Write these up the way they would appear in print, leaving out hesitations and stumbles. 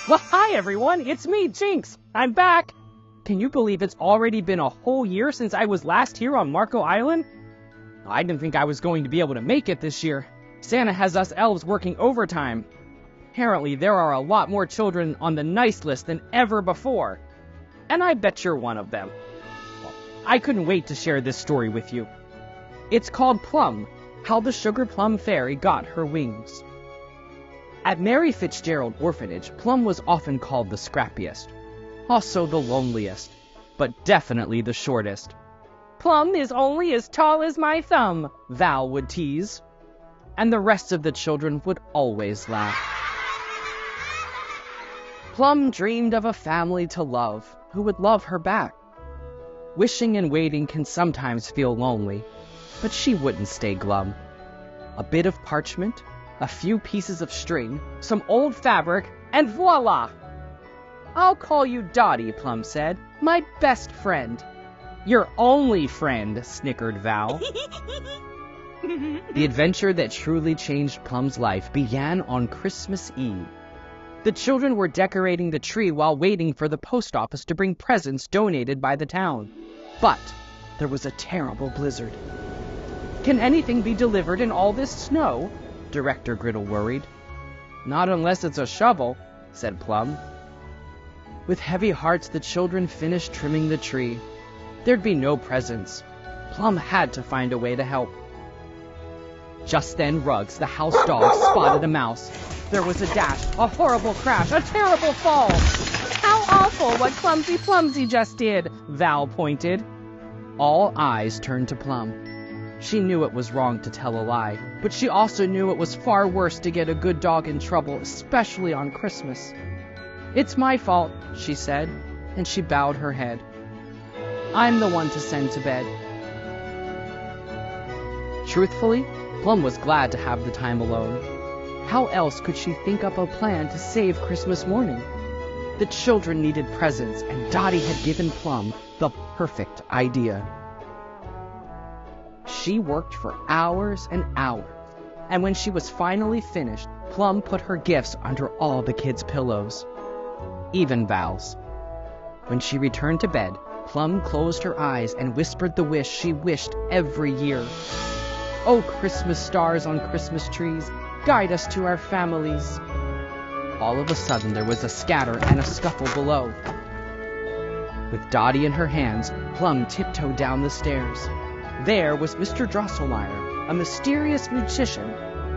Well, hi everyone, it's me, Jinx. I'm back. Can you believe it's already been a whole year since I was last here on Marco Island? I didn't think I was going to be able to make it this year. Santa has us elves working overtime. Apparently, there are a lot more children on the nice list than ever before. And I bet you're one of them. Well, I couldn't wait to share this story with you. It's called Plum, How the Sugar Plum Fairy Got Her Wings. At Mary Fitzgerald Orphanage, Plum was often called the scrappiest, also the loneliest, but definitely the shortest. Plum is only as tall as my thumb, Val would tease, and the rest of the children would always laugh. Plum dreamed of a family to love, who would love her back. Wishing and waiting can sometimes feel lonely, but she wouldn't stay glum. A bit of parchment, a few pieces of string, some old fabric, and voila! I'll call you Dottie, Plum said, my best friend. Your only friend, snickered Val. The adventure that truly changed Plum's life began on Christmas Eve. The children were decorating the tree while waiting for the post office to bring presents donated by the town. But there was a terrible blizzard. Can anything be delivered in all this snow? Director Griddle worried. Not unless it's a shovel, said Plum. With heavy hearts, the children finished trimming the tree. There'd be no presents. Plum had to find a way to help. Just then, Ruggs, the house dog, spotted a mouse. There was a dash, a horrible crash, a terrible fall. How awful what Clumsy Plumsy just did, Val pointed. All eyes turned to Plum. She knew it was wrong to tell a lie, but she also knew it was far worse to get a good dog in trouble, especially on Christmas. It's my fault, she said, and she bowed her head. I'm the one to send to bed. Truthfully, Plum was glad to have the time alone. How else could she think up a plan to save Christmas morning? The children needed presents, and Dottie had given Plum the perfect idea. She worked for hours and hours, and when she was finally finished, Plum put her gifts under all the kids' pillows, even Val's. When she returned to bed, Plum closed her eyes and whispered the wish she wished every year. Oh, Christmas stars on Christmas trees, guide us to our families. All of a sudden, there was a scatter and a scuffle below. With Dottie in her hands, Plum tiptoed down the stairs. There was Mr. Drosselmeyer, a mysterious magician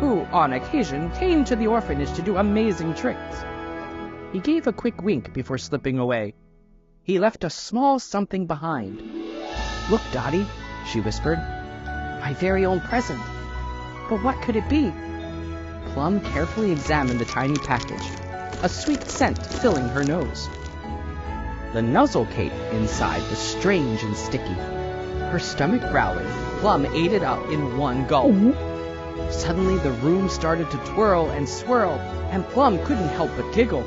who, on occasion, came to the orphanage to do amazing tricks. He gave a quick wink before slipping away. He left a small something behind. Look, Dottie, she whispered. My very own present. But what could it be? Plum carefully examined the tiny package, a sweet scent filling her nose. The nuzzle cake inside was strange and sticky. Her stomach growling, Plum ate it up in one gulp. Suddenly the room started to twirl and swirl, and Plum couldn't help but giggle.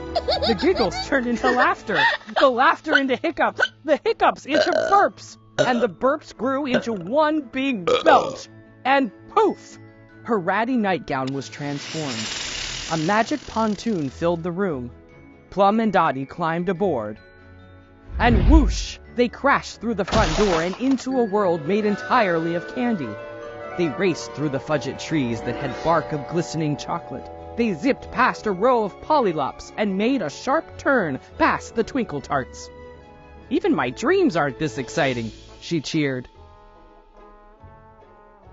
The giggles turned into laughter, the laughter into hiccups, the hiccups into burps, and the burps grew into one big belch. And poof! Her ratty nightgown was transformed. A magic pontoon filled the room. Plum and Dottie climbed aboard. And whoosh! They crashed through the front door and into a world made entirely of candy. They raced through the fudget trees that had bark of glistening chocolate. They zipped past a row of pollylops and made a sharp turn past the twinkle tarts. Even my dreams aren't this exciting, she cheered.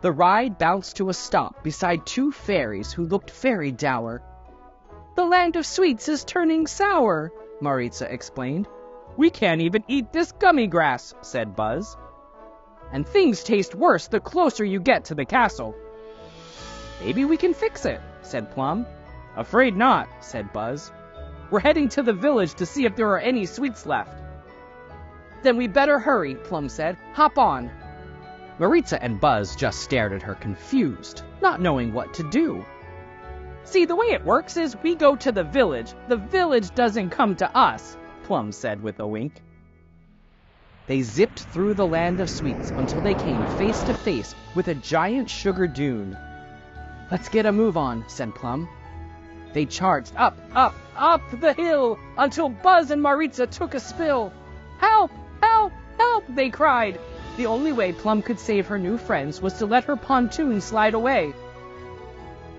The ride bounced to a stop beside two fairies who looked very dour. The land of sweets is turning sour, Maritza explained. We can't even eat this gummy grass, said Buzz. And things taste worse the closer you get to the castle. Maybe we can fix it, said Plum. Afraid not, said Buzz. We're heading to the village to see if there are any sweets left. Then we better hurry, Plum said. Hop on. Maritza and Buzz just stared at her confused, not knowing what to do. See, the way it works is we go to the village. The village doesn't come to us, Plum said with a wink. They zipped through the land of sweets until they came face to face with a giant sugar dune. Let's get a move on, said Plum. They charged up, up, up the hill until Buzz and Maritza took a spill. "Help! Help! Help!" they cried. The only way Plum could save her new friends was to let her pontoon slide away.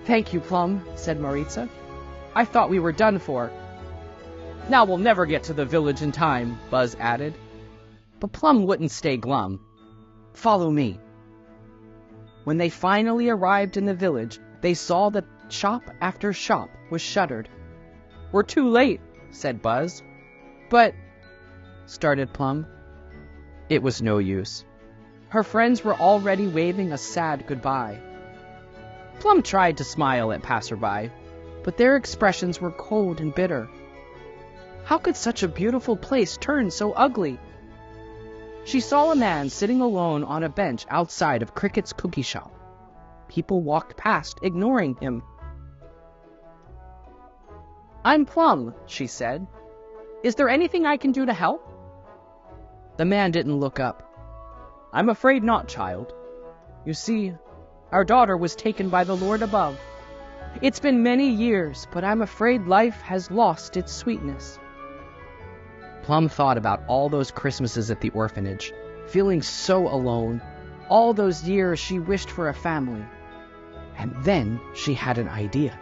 "Thank you, Plum," said Maritza. "I thought we were done for." "Now we'll never get to the village in time," Buzz added. But Plum wouldn't stay glum. "Follow me." When they finally arrived in the village, they saw that shop after shop was shuttered. "We're too late," said Buzz. "But," started Plum. It was no use. Her friends were already waving a sad goodbye. Plum tried to smile at passerby, but their expressions were cold and bitter. How could such a beautiful place turn so ugly? She saw a man sitting alone on a bench outside of Cricket's cookie shop. People walked past, ignoring him. "I'm Plum," she said. "Is there anything I can do to help?" The man didn't look up. "I'm afraid not, child. You see, our daughter was taken by the Lord above. It's been many years, but I'm afraid life has lost its sweetness." Plum thought about all those Christmases at the orphanage, feeling so alone. All those years she wished for a family. And then she had an idea.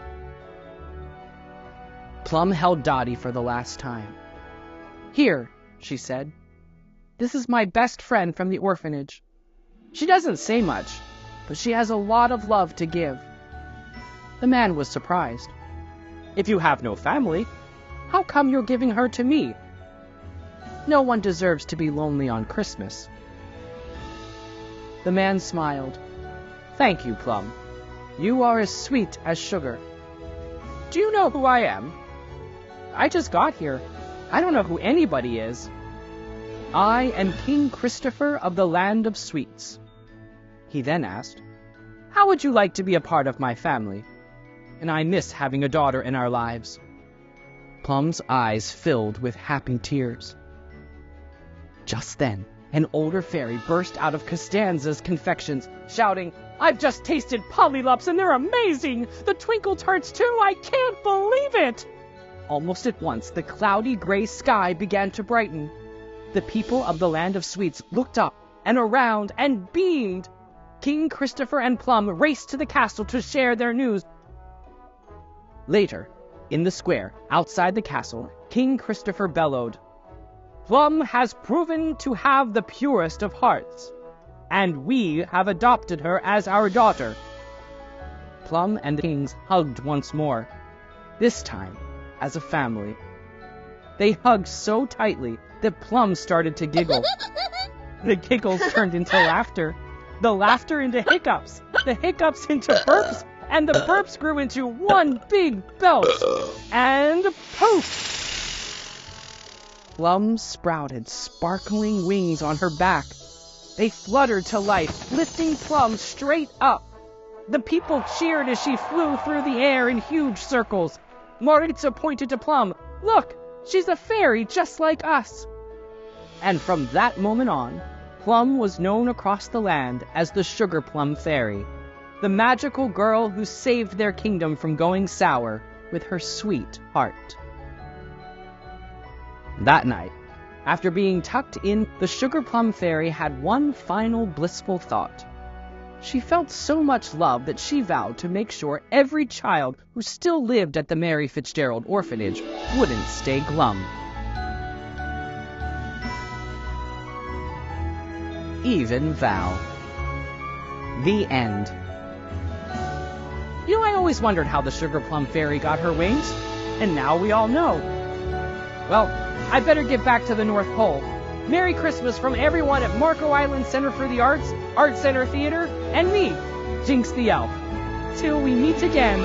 Plum held Dottie for the last time. "Here," she said. "This is my best friend from the orphanage. She doesn't say much, but she has a lot of love to give." The man was surprised. "If you have no family, how come you're giving her to me? No one deserves to be lonely on Christmas." The man smiled. "Thank you, Plum. You are as sweet as sugar. Do you know who I am? I just got here. I don't know who anybody is. I am King Christopher of the Land of Sweets." He then asked, "How would you like to be a part of my family? And I miss having a daughter in our lives." Plum's eyes filled with happy tears. Just then, an older fairy burst out of Costanza's confections, shouting, "I've just tasted Pollylops and they're amazing! The Twinkle Tarts too! I can't believe it!" Almost at once, the cloudy gray sky began to brighten. The people of the Land of Sweets looked up and around and beamed. King Christopher and Plum raced to the castle to share their news. Later, in the square outside the castle, King Christopher bellowed, "Plum has proven to have the purest of hearts, and we have adopted her as our daughter." Plum and the kings hugged once more, this time as a family. They hugged so tightly that Plum started to giggle. The giggles turned into laughter, the laughter into hiccups, the hiccups into burps, and the burps grew into one big belch, and poof! Plum sprouted sparkling wings on her back. They fluttered to life, lifting Plum straight up. The people cheered as she flew through the air in huge circles. Maritza pointed to Plum. "Look, she's a fairy just like us." And from that moment on, Plum was known across the land as the Sugar Plum Fairy, the magical girl who saved their kingdom from going sour with her sweet heart. That night, after being tucked in, the Sugar Plum Fairy had one final blissful thought. She felt so much love that she vowed to make sure every child who still lived at the Mary Fitzgerald orphanage wouldn't stay glum. Even Val. The end. I always wondered how the Sugar Plum Fairy got her wings, and now we all know. Well, I better get back to the North Pole. Merry Christmas from everyone at Marco Island Center for the Arts, Art Center Theater, and me, Jinx the Elf. Till we meet again.